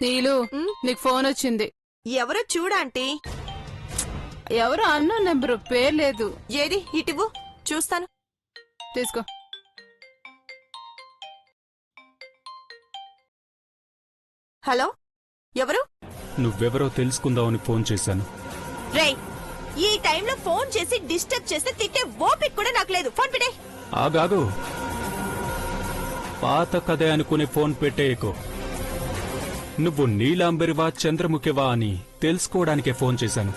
నీలు నీకు ఫోన్ వచ్చింది. ఎవరో చూడాంటీ. ఎవరో అన్నోన్ నెంబరు, పేరు లేదు. ఏది ఇటివ్వు చూస్తాను. తీసుకో. హలో, ఎవరు? నువ్వెవరో తెలుసుకుందామని ఫోన్ చేశాను. రేయ్, ఈ టైంలో ఫోన్ చేసి డిస్టర్బ్ చేస్తే తిట్టే ఓపిక కూడా నాకు లేదు. ఫోన్ పెట్టే. ఆగాగు, పాత కథే అనుకుని ఫోన్ పెట్టేయకు. నువ్వు నీలాంబరివా చంద్రముఖివా అని తెలుసుకోవడానికే ఫోన్ చేశాను.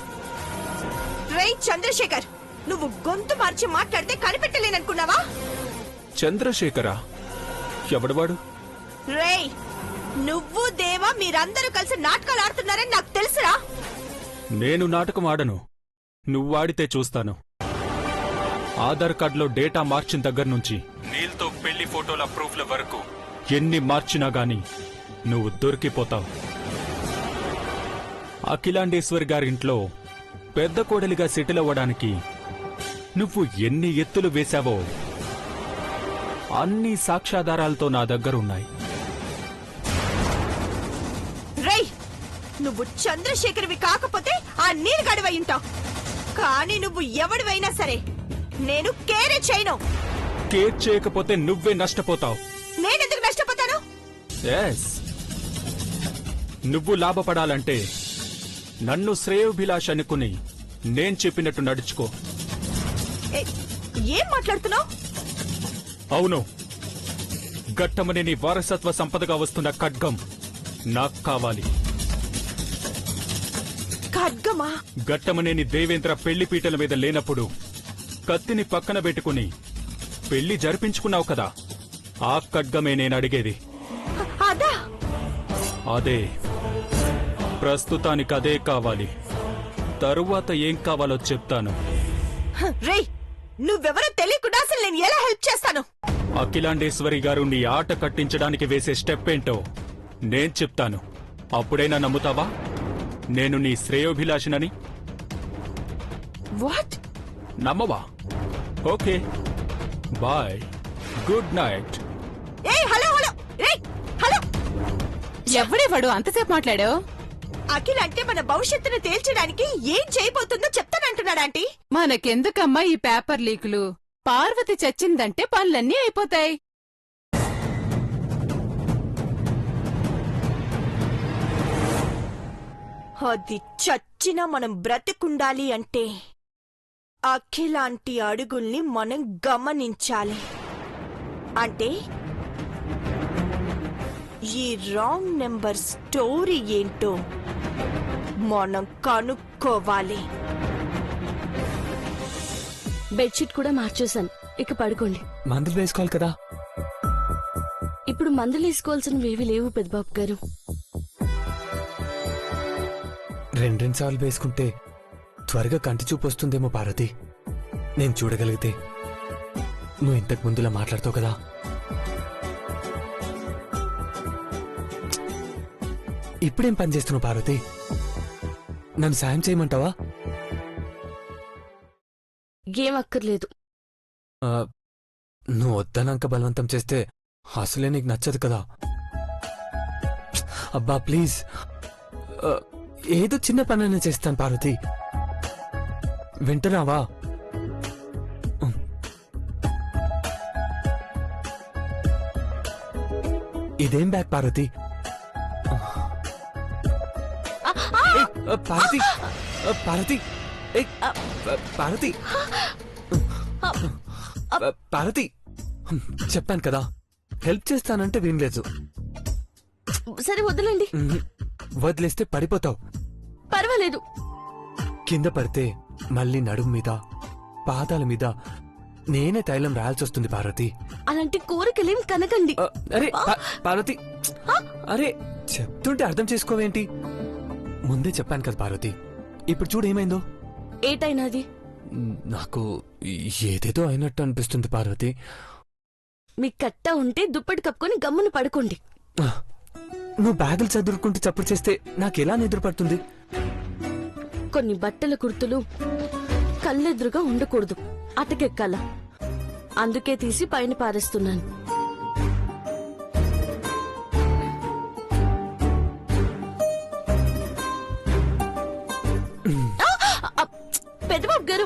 రేయ్ చంద్రశేఖర్, నువ్వు గొంతు మార్చి మాట్లాడితే కనిపెట్టలేననుకున్నావా? చంద్రశేఖరా? ఎవడవాడు? రేయ్, నువ్వు దేవా మీరందరూ కలిసి నాటకాలు ఆడుతున్నారని నాకు తెలుసురా. నేను నాటకం ఆడను, నువ్వాడితే చూస్తాను. ఆధార్ కార్డులో డేటా మార్చిన దగ్గర నుంచి నీల్తో పెళ్లి ఫోటోల ప్రూఫ్ల వరకు ఎన్ని మార్చినా గాని నువ్వు దొరికిపోతావు. అఖిలాండేశ్వరి గారింట్లో పెద్ద కోడలిగా సెటిల్ అవ్వడానికి నువ్వు ఎన్ని ఎత్తులు వేశావో అన్ని సాక్ష్యాధారాలతో నా దగ్గరున్నాయి. రేయ్, నువ్వు చంద్రశేఖర్వి కాకపోతే ఆ నీరు గడివై ఉంటావు. కానీ నువ్వు ఎవడివైనా సరే నేను కేరే చేయను. కేర్ చేయకపోతే నువ్వే నష్టపోతావు. నేనెందుకు నష్టపోతాను? ఎస్, నువ్వు లాభపడాలంటే నన్ను శ్రేయోభిలాష్ అనుకుని నేను చెప్పినట్టు నడుచుకో. ఏం మాట్లాడుతున్నావు? అవును, గట్టమనే నీ వారసత్వ సంపదగా వస్తున్న ఖడ్గం నాకు కావాలి. ఖడ్గమా? గట్టమనేని దేవేంద్ర పెళ్లి పీటల మీద లేనప్పుడు కత్తిని పక్కన పెట్టుకుని పెళ్లి జరిపించుకున్నావు కదా, ఆ ఖడ్గమే నేను అడిగేది. అదా? అదే, ప్రస్తుతానికి అదే కావాలి. తరువాత ఏం కావాలో చెప్తాను. రేయ్, నువ్వెవరో తెలియకుండా అసలు నేను ఎలా హెల్ప్ చేస్తాను? అఖిలాండేశ్వరి గారు నీ ఆట కట్టించడానికి వేసే స్టెప్ ఏంటో నేను చెప్తాను. అప్పుడైనా నమ్ముతావా నేను నీ శ్రేయోభిలాషినని? వాట్? నమ్మవా? Okay, bye, good night. Hello hello, రేయ్ హలో. ఎవడేవాడు అంతసేపు మాట్లాడావు? అఖిల్ అంటే మన భవిష్యత్తును తేల్చడానికి ఏం చేయబోతుందో చెప్తానంటున్నాడు ఆంటీ. మనకెందుకమ్మా ఈ పేపర్ లీకులు? పార్వతి చచ్చిందంటే పనులన్నీ అయిపోతాయి. అది చచ్చినా మనం బ్రతికుండాలి అంటే అఖిలాంటి అడుగుల్ని మనం గమనించాలి. అంటే ఈ రాంగ్ నెంబర్ స్టోరీ ఏంటో మనం కనుక్కోవాలి. బెడ్షీట్ కూడా మార్చేశాను, ఇక పడుకోండి. మందులు వేసుకోవాలి కదా? ఇప్పుడు మందులు వేసుకోవాల్సినవేవి లేవు పెద్దబాబు గారు. రెండు సార్లు వేసుకుంటే త్వరగా కంటి చూపు వస్తుందేమో పార్వతి. నేను చూడగలిగితే నువ్వు ఇంతకు ముందులా మాట్లాడుతావు కదా. ఇప్పుడేం పని చేస్తున్నావు పార్వతి? నన్ను సాయం చేయమంటావా? ఏం అక్కర్లేదు. నువ్వు వద్దనంక బలవంతం చేస్తే అసలే నీకు నచ్చదు కదా. అబ్బా ప్లీజ్, ఏదో చిన్న పనైనా చేస్తాను పార్వతి, వింటున్నావా? ఇదేం బ్యాగ్ పార్వతి? పార్వతి, పార్వతి, పార్వతి, పార్వతి, చెప్పాను కదా హెల్ప్ చేస్తానంటే వినలేదు. సరే వదిలేండి. వదిలేస్తే పడిపోతావు. పర్వాలేదు. కింద పడితే మళ్ళీ నడుము మీద పాదాల మీద నేనే తైలం రాయాల్సి వస్తుంది పార్వతి. అలాంటి కోరికలేం కనకండి. అరే పార్వతి, అరే చెప్తుంటే అర్థం చేసుకోవేంటి? ముందే చెప్పాను కదా పార్వతి. ఇప్పుడు చూడు ఏమైందో. ఏటైనాది? నాకు ఏదేదో అయినట్టు అనిపిస్తుంది పార్వతి. మీ కట్ట ఉంటే దుప్పటి కప్పుకొని గమ్మున పడుకోండి. నువ్వు బ్యాగులు చదువుకుంటూ చప్పుడు చేస్తే నాకెలా నిద్ర పడుతుంది? కొన్ని బట్టల కుర్తులు కళ్ళెదురుగా ఉండకూడదు, అటకెక్కాల. అందుకే తీసి పైన పారేస్తున్నాను. బాబు గారు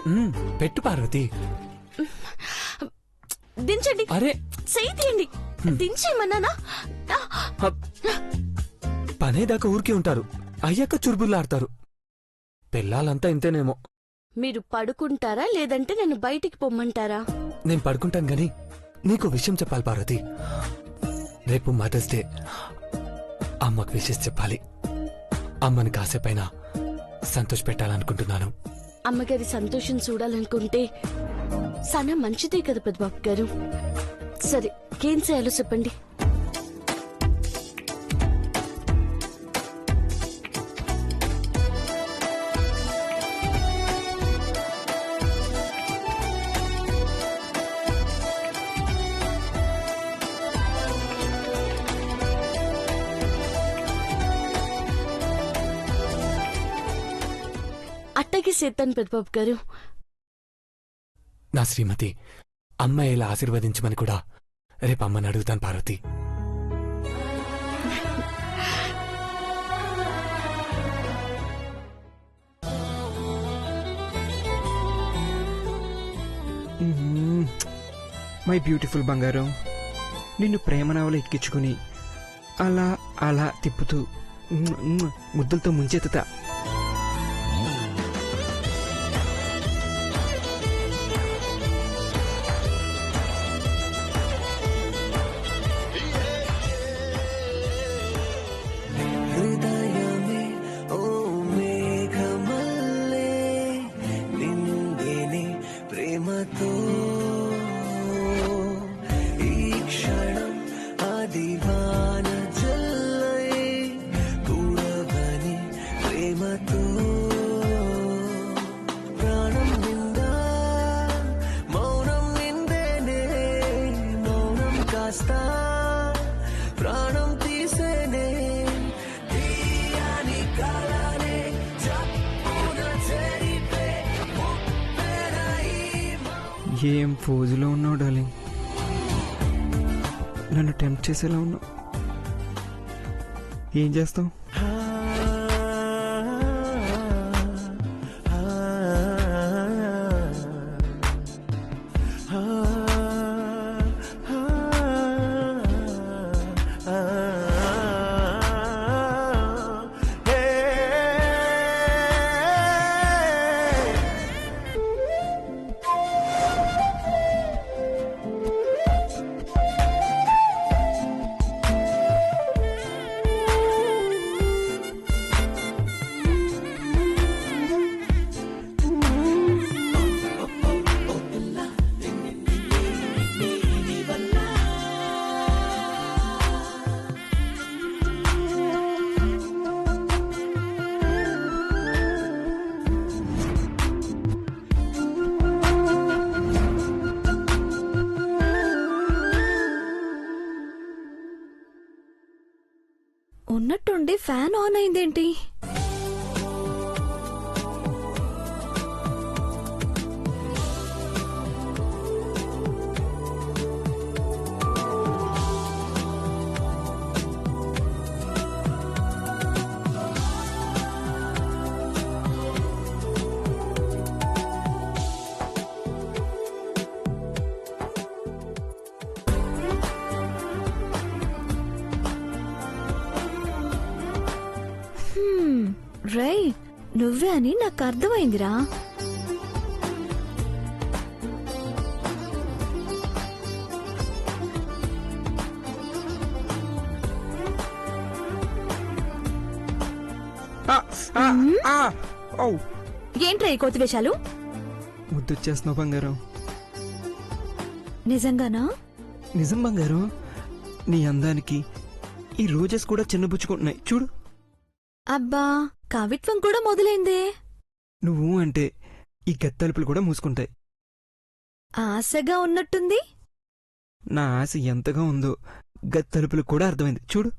పెట్టు పార్వతి. దించండి. అరే చెయ్యి తీయండి. దించేయమన్నానా? పనేదాకా ఊరికే ఉంటారు, అయ్యాక చురుబుల్లాడతారు. పిల్లాలంతా ఇంతేనేమో. మీరు పడుకుంటారా లేదంటే నన్ను బయటికి పొమ్మంటారా? నేను పడుకుంటాను గాని నీకు విషయం చెప్పాలి పార్వతి. రేపు మదర్స్ డే. అమ్మకు విషయం చెప్పాలి. అమ్మని కాసేపైనా సంతోష పెట్టాలనుకుంటున్నాను. అమ్మగారి సంతోషం చూడాలనుకుంటే సన మంచిదే కదా పెద్దబాబు గారు. సరే, ఏం చేయాలో చెప్పండి. అట్టకి చేస్తాను పెద్దబాబు గారు. నా శ్రీమతి అమ్మ ఇలా ఆశీర్వదించమని కూడా రేపు అమ్మని అడుగుతాను పార్వతి. మై బ్యూటిఫుల్ బంగారం, నిన్ను ప్రేమ నావలో ఎక్కించుకుని అలా అలా తిప్పుతూ ముద్దులతో ముంచెత్తుతా. ఏం ఫోజులో ఉన్నావు డార్లింగ్, నన్ను టెంప్ట్ చేసేలా ఉన్నావు. ఏం చేస్తావు? ఉన్నట్టుండి ఫ్యాన్ ఆన్ అయిందేంటి? రై, నువ్వే అని నాకు అర్థమైందిరా. ఏంట్రా ఈ కోతి వేషాలు? ముద్దొచ్చేస్తున్నావు బంగారం. నిజంగానా? నిజం బంగారం. నీ అందానికి ఈ రోజెస్ కూడా చిన్నబుచ్చుకుంటున్నాయి చూడు. అబ్బా, కవిత్వం కూడా మొదలైందే. నువ్వు అంటే ఈ గత్తలుపులు కూడా మూసుకుంటాయి. ఆశగా ఉన్నట్టుంది. నా ఆశ ఎంతగా ఉందో గత్తలుపులు కూడా అర్థమైంది చూడు.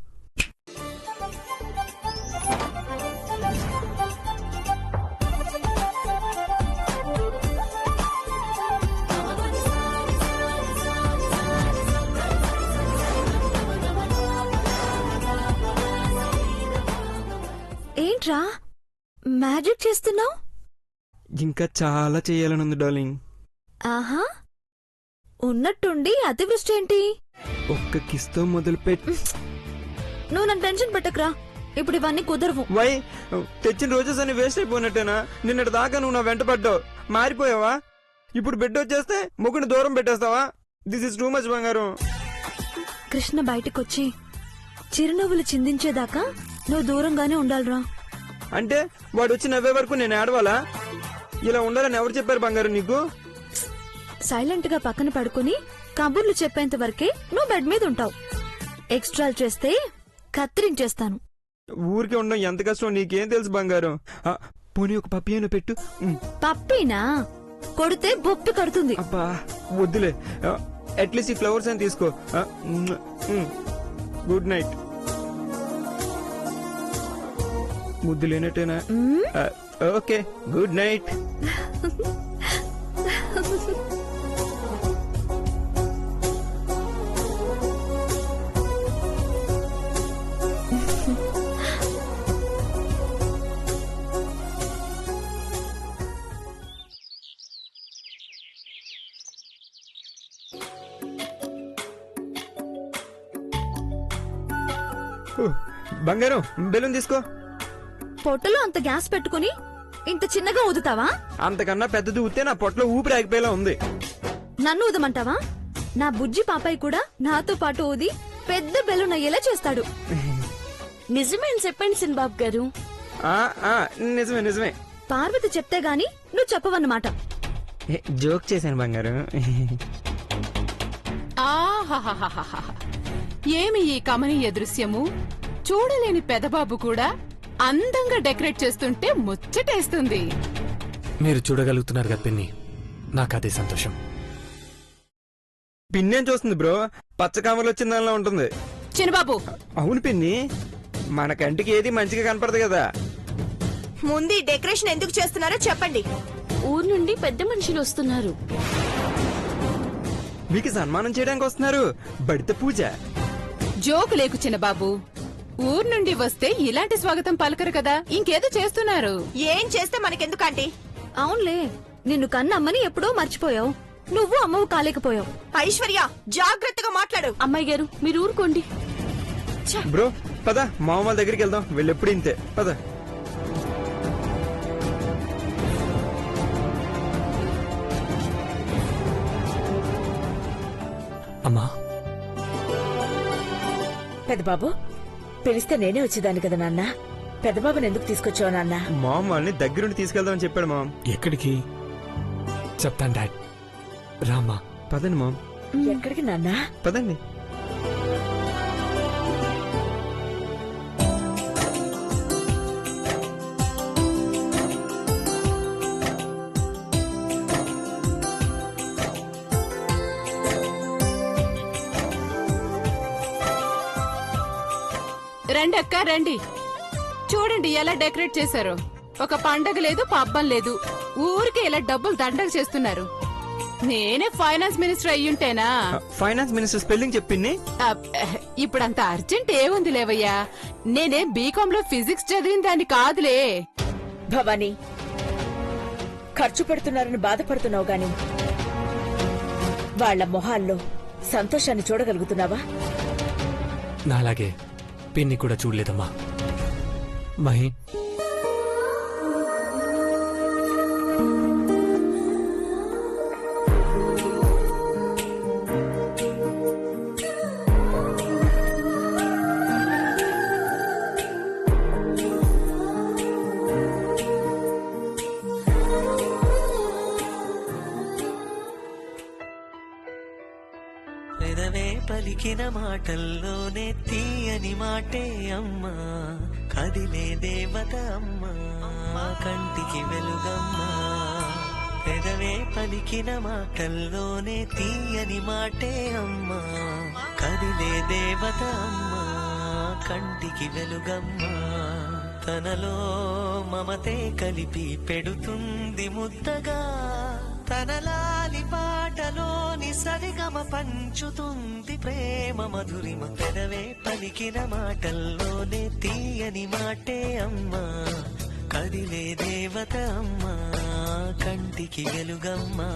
ఏంట్రా మ్యాజిక్ చేస్తున్నావు? ఇంకా చాలా చేయాలనుంది డార్లింగ్. ఆహా, ఉన్నట్టుండి అతివృష్టి ఏంటి? ఒక్క కిస్తో మొదలుపెట్టి నువ్వు నన్ను టెన్షన్ పెట్టకురా, ఇప్పుడు ఇవన్నీ కుదరవు. వై తెచ్చిన రోజెస్ అన్ని వేస్ట్ అయిపోయినట్టేనా? నిన్నటి దాకా నువ్వు నా వెంట పడ్డావు, మారిపోయావా? ఇప్పుడు బిడ్డ వచ్చేస్తే ముగ్గుని దూరం పెట్టేస్తావా? దిస్ ఇస్ టూ మచ్ బంగారం. కృష్ణ బయటకొచ్చి చిరునవ్వులు చిందించేదాకా నువ్వు దూరంగానే ఉండాలిరా. అంటే వాడు వచ్చి నవ్వే వరకు నేను ఏడవాలా? ఇలా ఉండాలని ఎవరు చెప్పారు బంగారం నీకు? సైలెంట్ గా పక్కన పడుకుని కబుర్లు చెప్పేంత వరకే నువ్వు బెడ్ మీద ఉంటావు. ఎక్స్ట్రాలు చేస్తే కత్తిరించేస్తాను. ఊరికే ఉండడం ఎంత కష్టం నీకేం తెలుసు బంగారం. పోనీ ఒక పప్పి అయినా పెట్టు. పప్పీనా? కొడితే బొప్పి కడుతుంది. అబ్బా వద్దులే, అట్లీస్ట్ ఈ ఫ్లవర్స్ అని తీసుకో. Good night. ముద్దు లేనట్టేనా? Okay, good night. బంగారం బెలూన్ తీసుకో. పొట్టలో అంత గ్యాస్ పెట్టుకుని ఇంత చిన్నగా ఊదుతావా? అంతకన్నా పెద్దది ఊతే నా పొట్టలో ఊపిరి ఆగిపోయేలా ఉంది. నన్ను ఊదమంటావా? నా బుజ్జి పాపాయి కూడా నాతో పాటు ఊది పెద్ద బెలూన్ అయ్యేలా చేస్తాడు. నిజమే అని చెప్పండి సిన్బాబు గారు. నిజమే నిజమే. పార్వతి చెప్తే గాని నువ్వు చెప్పవన్నమాట. జోక్ చేశాను బంగారం. ఆహాహాహాహా. ఏమి ఈ కమనీయ దృశ్యము! చూడలేని పెదబాబు కూడా అందంగా డెకరేట్ చేస్తుంటే ముచ్చటేస్తుంది. మీరు చూడగలుగుతున్నారు కదా పిన్ని, నాకు అదే సంతోషం. పిన్నేం చూస్తుంది బ్రో? పచ్చ కామర్లు వచ్చిన దానిలో ఉంటుంది. చిన్నబాబు, అవును పిన్ని, మన కంటికి ఏది మంచిగా కనపడదు కదా. ముందు ఈ డెకరేషన్ ఎందుకు చేస్తున్నారో చెప్పండి. ఊరు నుండి పెద్ద మనుషులు వస్తున్నారు. మీకు సన్మానం చేయడానికి వస్తున్నారు. బడిత పూజ. జోకు లేకు చిన్నబాబు. ఊరు నుండి వస్తే ఇలాంటి స్వాగతం పలకరు కదా, ఇంకేదో చేస్తున్నారు. ఏం చేస్తే మనకెందుకంటే? అవునులే, నిన్ను కన్నమ్మని ఎప్పుడో మర్చిపోయావు. నువ్వు అమ్మవు కాలేకపోయావు. ఐశ్వర్య, జాగ్రత్తగా మాట్లాడు. అమ్మాయి గారు మీరు ఊరుకోండి. బ్రో పద, మామ దగ్గరికి వెళ్దాం. వెళ్ళెప్పుడు ఇంతే, పద. అమ్మా, పెద్దబాబు పిలిస్తే నేనే వచ్చేదాన్ని కదా నాన్న. పెద్దబాబుని ఎందుకు తీసుకొచ్చావు నాన్న? మామ వాళ్ళని దగ్గరుండి తీసుకెళ్దామని చెప్పాడు మామ. ఎక్కడికి? చెప్తాను డాడ్. రామ్మా. పదండి మామ. ఎక్కడికి నాన్న? పదండి. రండి అక్క, రండి. చూడండి ఎలా డెకరేట్ చేశారో. ఒక పండగ లేదు, పబ్బం లేదు, ఊరికే ఇలా డబ్బులు దండగ చేస్తున్నారు. నేనే ఫైనాన్స్ మినిస్టర్ అయ్యుంటేనా? ఫైనాన్స్ మినిస్టర్ స్పెల్లింగ్ చెప్పింది. ఇప్పుడంత అర్జెంట్ ఏముంది లేవయ్యా. నేనే బీకామ్ లో ఫిజిక్స్ చదివిన దాన్ని కాదులే. భవానీ, ఖర్చు పెడుతున్నారని బాధపడుతున్నావు గాని వాళ్ల మొహాల్లో సంతోషాన్ని చూడగలుగుతున్నావా? నాలాగే పిన్ని కూడా చూడలేదమ్మా. మహి, పెదవే పలికిన మాటల్లోనే తీయని మాటే అమ్మా, కదిలే దేవత అమ్మా, కంటికి వెలుగమ్మా. పెదవే పలికిన మాటల్లోనే తీయని మాటే అమ్మా, కదిలే దేవత అమ్మా, కంటికి వెలుగమ్మా. తనలో మమతే కలిపి పెడుతుంది ముద్దగా, తనలాలి పాటలోని సరిగమ పంచుతుంది ప్రేమ మధురిమ. పెదవే పలికిన మాటల్లోనే తీయని మాటే అమ్మా, కదిలే దేవత అమ్మా, కంటికి వెలుగమ్మా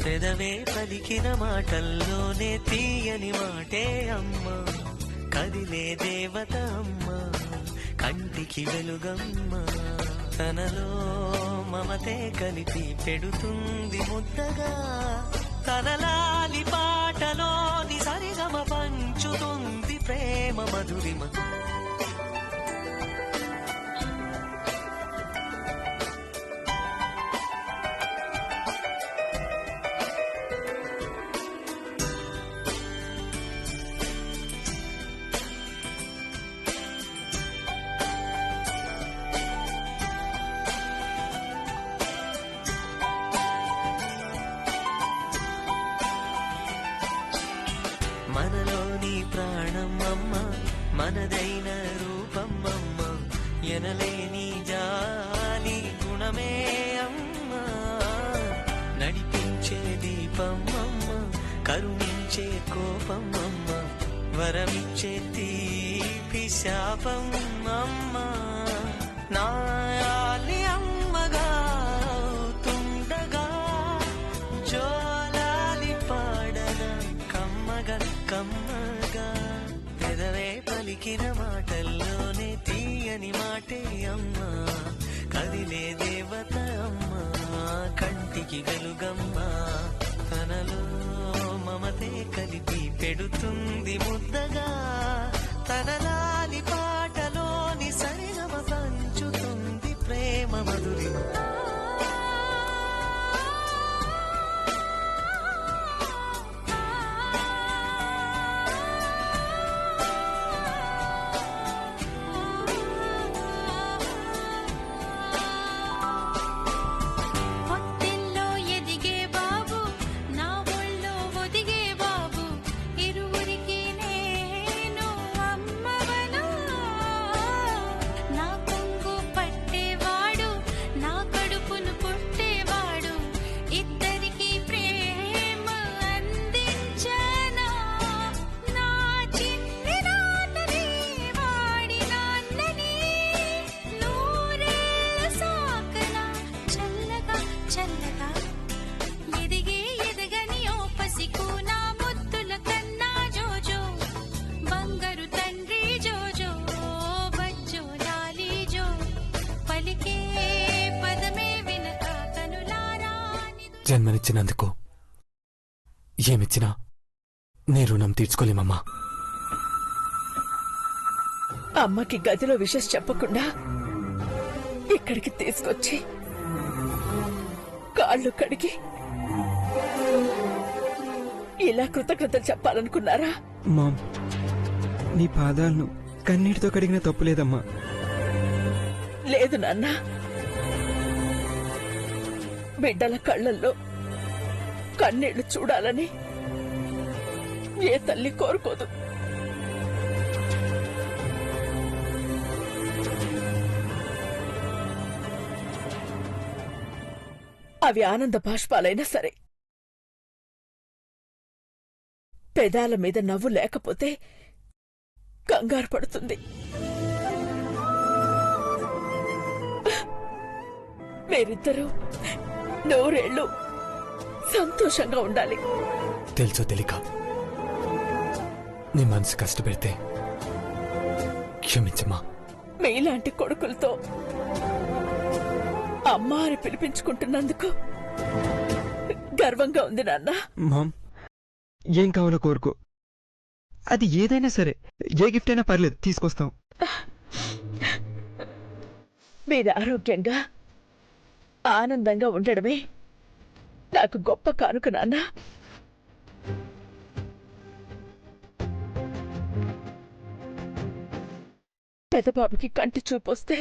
పెదవే పలికిన మాటల్లోనే తీయని మాటే అమ్మా కదిలే దేవత అమ్మా కంటికి వెలుగమ్మా తనలో మమతే కలిపి పెడుతుంది ముద్దగా తనలాలి పాటలోని సరిగమ పంచుతుంది ప్రేమ మధురిమ మనలోని ప్రాణమమ్మ మనదైన రూపమ్మమ్మ ఎనలేని జాలి గుణమే అమ్మ నడిపించే దీపమ్మమ్మ కరుణించే కోపమ్మమ్మ వరమిచ్చే తీపి శాపమ్మమ్మ నాయాలి అమ్మగా అవుతుండగా జోలాలి పాడన కమ్మగా కమ్మగా పెదవే పలికిన మాటల్లోనే తీయని మాటే అమ్మా కదిలే దేవత అమ్మా కంటికి వెలుగమ్మా తనలో మమతే కలిపి పెడుతుంది ముద్దగా తనలాలి పాటలోని సరిగమ పంచుతుంది ప్రేమ మధురిమ పొత్తిల్లో ఎదిగే బాబు నా ఒళ్ళో ఒదిగే బాబు ఇరువురికి నేను అమ్మవనా నా కొంగు పట్టేవాడు నా కడుపును పుట్టేవాడు ఇద్దరికి ప్రేమ అందించనా నా చిన్ని నాన్నని వాడి నాన్నని నూరేళ్ళ సాకనా చల్లగా చల్లగా ఎదిగే ఎదగని ఓ పసికు నా ముద్దుల కన్నా జోజో బంగారు తండ్రి జోజో బజ్జో లాలి జో పలికే పదమే వినక కనులారా జన్మనిచ్చినందుకు ఏమిచ్చినా నీ రుణం తీర్చుకోలేమమ్మా. అమ్మకి గదిలో విషయం చెప్పకుండా ఇక్కడికి తీసుకొచ్చి కాళ్ళు కడిగి ఇలా కృతజ్ఞతలు చెప్పాలనుకున్నారా? మామ్ నీ పాదాలను కన్నీటితో కడిగిన తప్పులేదమ్మా. లేదు నాన్న, బిడ్డల కళ్ళల్లో కన్నీళ్లు చూడాలని ఏ తల్లి కోరుకోదు. అవి ఆనంద బాష్పాలైనా సరే పెదాల మీద నవ్వు లేకపోతే కంగారు పడుతుంది. మీరిద్దరూ నూరేళ్లు సంతోషంగా ఉండాలి. తెలుసో తెలియక నీ మనసు కష్టపెడితే క్షమించమ్మా. మీలాంటి కొడుకులతో అమ్మా అని పిలిపించుకుంటున్నందుకు గర్వంగా ఉంది నాన్న. మామ్ ఏం కావాలో కోరుకో, అది ఏదైనా సరే, ఏ గిఫ్ట్ అయినా పర్లేదు, తీసుకొస్తాం. మీరు ఆరోగ్యంగా ఆనందంగా ఉండడమే నాకు గొప్ప కానుక నాన్న. పెదబాబుకి కంటి చూపొస్తే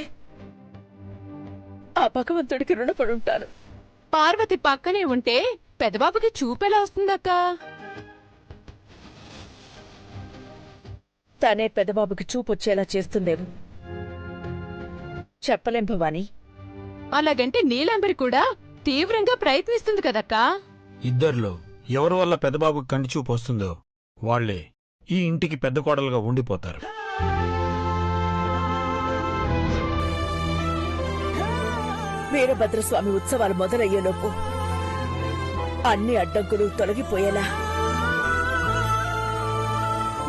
ఆ భగవంతుడికి రుణపడి ఉంటాను. పార్వతి పక్కనే ఉంటే పెదబాబుకి చూపెలా వస్తుందక్క? తనే పెదబాబుకి చూపొచ్చేలా చేస్తుందేమో చెప్పలేం భవాని. అలాగంటే నీలాంబరి కూడా తీవ్రంగా ప్రయత్నిస్తుంది కదక్కా. ఇద్దరిలో ఎవరి వల్ల పెద్దబాబుకి కంటి చూపు వస్తుందో వాళ్లే ఈ ఇంటికి పెద్ద కోడలుగా ఉండిపోతారు. వీరభద్రస్వామి ఉత్సవాలు మొదలయ్యేలోపు అన్ని అడ్డంకులు తొలగిపోయేలా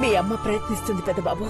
మీ అమ్మ ప్రయత్నిస్తుంది పెద్దబాబు.